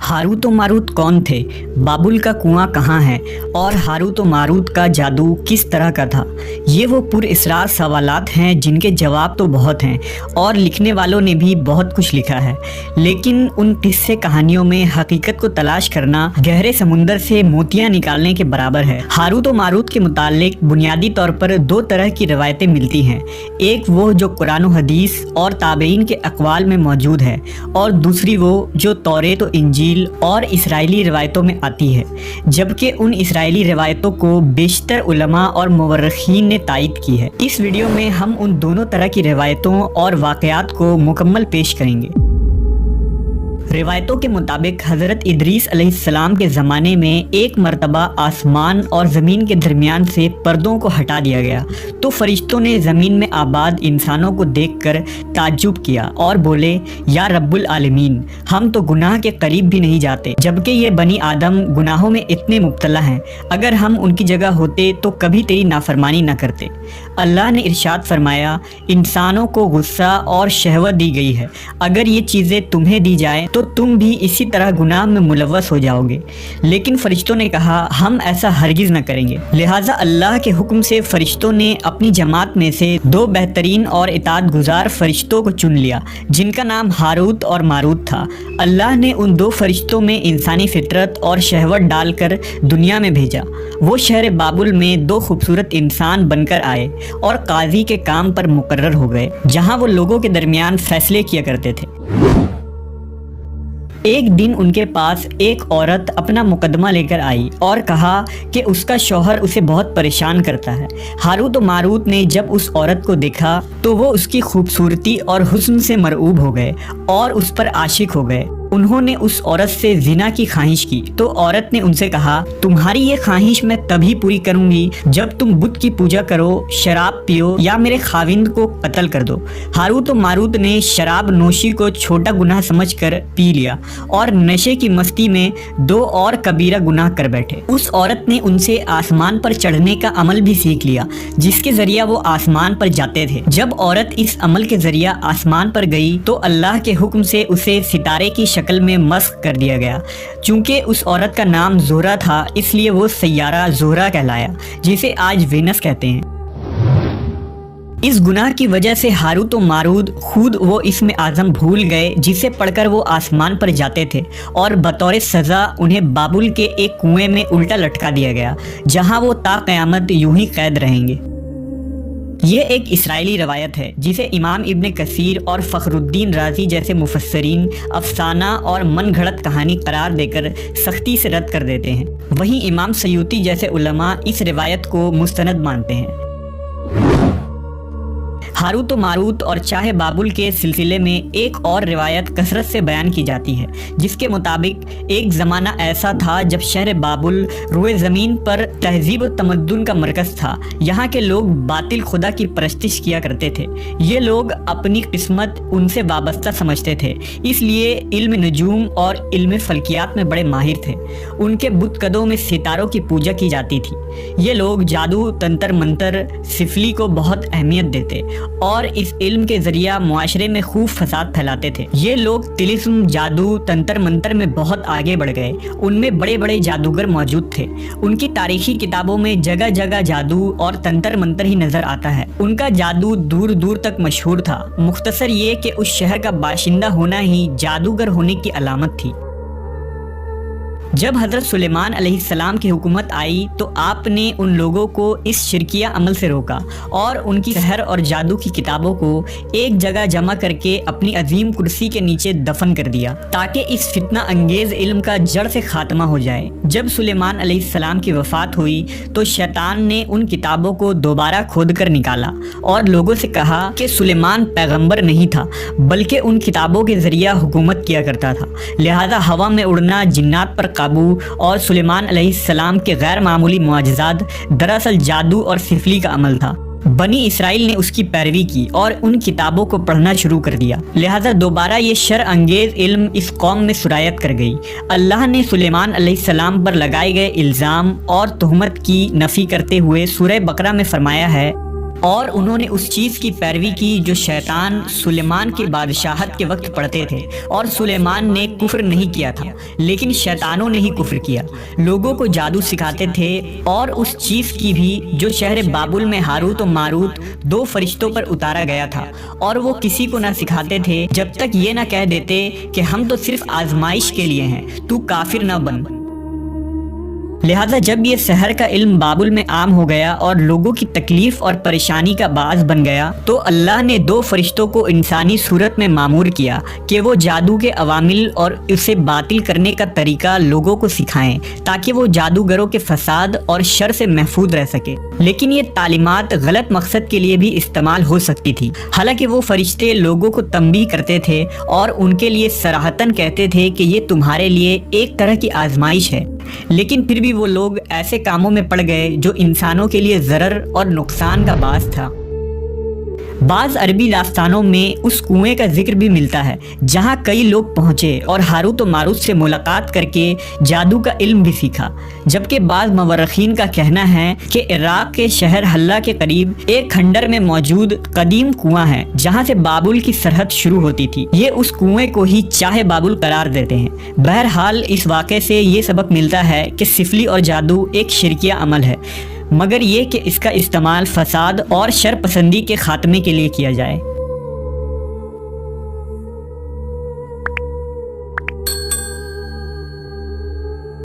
Harut और Marut कौन थे, बाबुल का कुआं कहाँ है और हारूत और मारूत का जादू किस तरह का था। ये वो पुरअसरार सवालात हैं जिनके जवाब तो बहुत हैं और लिखने वालों ने भी बहुत कुछ लिखा है, लेकिन उन किस्से कहानियों में हकीकत को तलाश करना गहरे समुंदर से मोतियां निकालने के बराबर है। हारूत और मारूत के मुताल्लिक बुनियादी तौर पर दो तरह की रवायतें मिलती हैं, एक वो जो कुरान और हदीस और ताबईन के अक़वाल में मौजूद है और दूसरी वो जो तौरेत और इंजील और इसराइली रिवायतों में आती है, जबकि उन इसराइली रिवायतों को बेशतर उलमा और मुवर्रिखीन ने तायद की है। इस वीडियो में हम उन दोनों तरह की रिवायतों और वाक़यात को मुकम्मल पेश करेंगे। रिवायतों के मुताबिक हज़रत इदरीस अलैहिस्सलाम के ज़माने में एक मरतबा आसमान और ज़मीन के दरमियान से पर्दों को हटा दिया गया तो फरिश्तों ने ज़मीन में आबाद इंसानों को देखकर ताज्जुब किया और बोले, या रब्बुल आलमीन, हम तो गुनाह के करीब भी नहीं जाते, जबकि ये बनी आदम गुनाहों में इतने मुब्तला हैं। अगर हम उनकी जगह होते तो कभी तेरी नाफरमानी न करते। अल्लाह ने इरशाद फरमाया, इंसानों को गुस्सा और शहवत दी गई है, अगर ये चीज़ें तुम्हें दी जाएँ तो तुम भी इसी तरह गुनाह में मुलव्वस हो जाओगे। लेकिन फरिश्तों ने कहा, हम ऐसा हरगिज़ न करेंगे। लिहाजा अल्लाह के हुक्म से फरिश्तों ने अपनी जमात में से दो बेहतरीन और इताअत गुजार फरिश्तों को चुन लिया, जिनका नाम हारूत और मारूत था। अल्लाह ने उन दो फरिश्तों में इंसानी फितरत और शहवत डालकर दुनिया में भेजा। वो शहर बाबुल में दो खूबसूरत इंसान बनकर आए और काजी के काम पर मुकर्रर हो गए, जहाँ वो लोगों के दरमियान फैसले किया करते थे। एक दिन उनके पास एक औरत अपना मुकदमा लेकर आई और कहा कि उसका शौहर उसे बहुत परेशान करता है। हारूत और मारूत ने जब उस औरत को देखा तो वो उसकी खूबसूरती और हुस्न से मरऊब हो गए और उस पर आशिक हो गए। उन्होंने उस औरत से जिना की ख्वाहिश की तो औरत ने उनसे कहा, तुम्हारी ये ख्वाहिश मैं तभी पूरी करूंगी जब तुम बुत की पूजा करो, शराब पियो या मेरे खाविंद को कत्ल कर दो। हारूत और मारूत ने शराब नोशी को छोटा गुनाह समझकर पी लिया और नशे की मस्ती में दो और कबीरा गुनाह कर बैठे। उस औरत ने उनसे आसमान पर चढ़ने का अमल भी सीख लिया, जिसके जरिया वो आसमान पर जाते थे। जब औरत इस अमल के जरिया आसमान पर गई तो अल्लाह के हुक्म से उसे सितारे की शक्ल में मस्ख कर दिया गया। चूंकि उस औरत का नाम ज़ोहरा था, इसलिए वो सैयारा ज़ोहरा कहलाया, जिसे आज वेनस कहते हैं। इस गुनाह की वजह से हारूत और मारूत खुद वो इसमें आज़म भूल गए जिसे पढ़कर वो आसमान पर जाते थे और बतौर सज़ा उन्हें बाबुल के एक कुएं में उल्टा लटका दिया गया, जहां वो ता क़यामत यूं ही कैद रहेंगे। ये एक इसराइली रवायत है जिसे इमाम इब्न कसीर और फ़खरुद्दीन राज़ी जैसे मुफस्सरीन अफसाना और मन घड़त कहानी करार देकर सख्ती से रद्द कर देते हैं। वहीं इमाम सयूती जैसे उलमा इस रिवायत को मुस्तनद मानते हैं। हारूत और मारूत और चाहे बाबुल के सिलसिले में एक और रिवायत कसरत से बयान की जाती है, जिसके मुताबिक एक ज़माना ऐसा था जब शहर बाबुल रोए ज़मीन पर तहजीब और तमद्दुन का मरकज़ था। यहाँ के लोग बातिल खुदा की परस्तिश किया करते थे। ये लोग अपनी किस्मत उनसे वाबस्ता समझते थे, इसलिए इल्म नजूम और इल्म फल्कियात में बड़े माहिर थे। उनके बुतकदों में सितारों की पूजा की जाती थी। ये लोग जादू, तंत्र मंत्र, सिफली को बहुत अहमियत देते और इस इल्म के जरिया मुआशरे में खूब फसाद फैलाते थे। ये लोग तिलिस्म, जादू, तंत्र मंत्र में बहुत आगे बढ़ गए। उनमें बड़े बड़े जादूगर मौजूद थे। उनकी तारीखी किताबों में जगह जगह जादू और तंत्र मंत्र ही नजर आता है। उनका जादू दूर दूर तक मशहूर था। मुख्तसर ये कि उस शहर का बाशिंदा होना ही जादूगर होने की अलामत थी। जब हज़रत सुलेमान अलैहिस्सलाम की हुकूमत आई तो आपने उन लोगों को इस शिरकिया अमल से रोका और उनकी सहर और जादू की किताबों को एक जगह जमा करके अपनी अजीम कुर्सी के नीचे दफन कर दिया, ताकि इस फितना अंगेज़ इल्म का जड़ से खात्मा हो जाए। जब सुलेमान अलैहिस्सलाम की वफ़ात हुई तो शैतान ने उन किताबों को दोबारा खोद कर निकाला और लोगों से कहा कि सुलेमान पैगम्बर नहीं था, बल्कि उन किताबों के ज़रिया हुकूमत किया करता था। लिहाजा हवा में उड़ना, जिन्नात पर काबू और सुलेमान अलैहिस्सलाम के गैर मामूली मुआजिज़ात दरअसल जादू और सिफली का अमल था। बनी इसराइल ने उसकी पैरवी की और उन किताबों को पढ़ना शुरू कर दिया। लिहाजा दोबारा ये शर अंगेज़ इल्म इस कौम में सुरायत कर गई। अल्लाह ने सुलेमान अलैहिस्सलाम पर लगाए गए इल्ज़ाम और तुहमत की नफ़ी करते हुए सूरह बकरा में फरमाया है, اور انہوں نے اس چیز کی پیروی کی جو شیطان سلیمان کی بادشاہت کے وقت پڑھتے تھے، اور سلیمان نے کفر نہیں کیا تھا لیکن شیطانوں نے ہی کفر کیا۔ لوگوں کو جادو سکھاتے تھے، اور اس چیز کی بھی جو شہر بابل میں ہاروت و ماروت 2 فرشتوں پر اتارا گیا تھا، اور وہ کسی کو نہ سکھاتے تھے جب تک یہ نہ کہہ دیتے کہ ہم تو صرف آزمائش کے لیے ہیں، تو کافر نہ بن۔ لہٰذا جب یہ سحر کا علم بابل میں عام ہو گیا اور لوگوں کی تکلیف اور پریشانی کا باعث بن گیا، تو اللہ نے 2 فرشتوں کو انسانی صورت میں مامور کیا کہ وہ جادو کے عوامل اور اسے باطل کرنے کا طریقہ لوگوں کو سکھائیں تاکہ وہ جادوگروں کے فساد اور شر سے محفوظ رہ سکے۔ لیکن یہ تعلیمات غلط مقصد کے لیے بھی استعمال ہو سکتی تھی۔ حالانکہ وہ فرشتے لوگوں کو تنبیہ کرتے تھے اور ان کے لیے صراحتاً کہتے تھے کہ یہ تمہارے لیے ایک طرح کی آزمائش ہے، لیکن پھر بھی وہ لوگ ایسے کاموں میں پڑ گئے جو انسانوں کے لیے ضرر اور نقصان کا باعث تھا۔ بعض عربی داستانوں میں اس کنویں کا ذکر بھی ملتا ہے جہاں کئی لوگ پہنچے اور ہاروت و ماروت سے ملاقات کر کے جادو کا علم بھی سیکھا، جبکہ بعض مورخین کا کہنا ہے کہ عراق کے شہر حلہ کے قریب ایک کھنڈر میں موجود قدیم کنواں ہے جہاں سے بابل کی سرحد شروع ہوتی تھی۔ یہ اس کنویں کو ہی چاہے بابل قرار دیتے ہیں۔ بہرحال اس واقعے سے یہ سبق ملتا ہے کہ سفلی اور جادو ایک شرکیہ عمل ہے، مگر یہ کہ اس کا استعمال فساد اور شر پسندی کے خاتمے کے لیے کیا جائے۔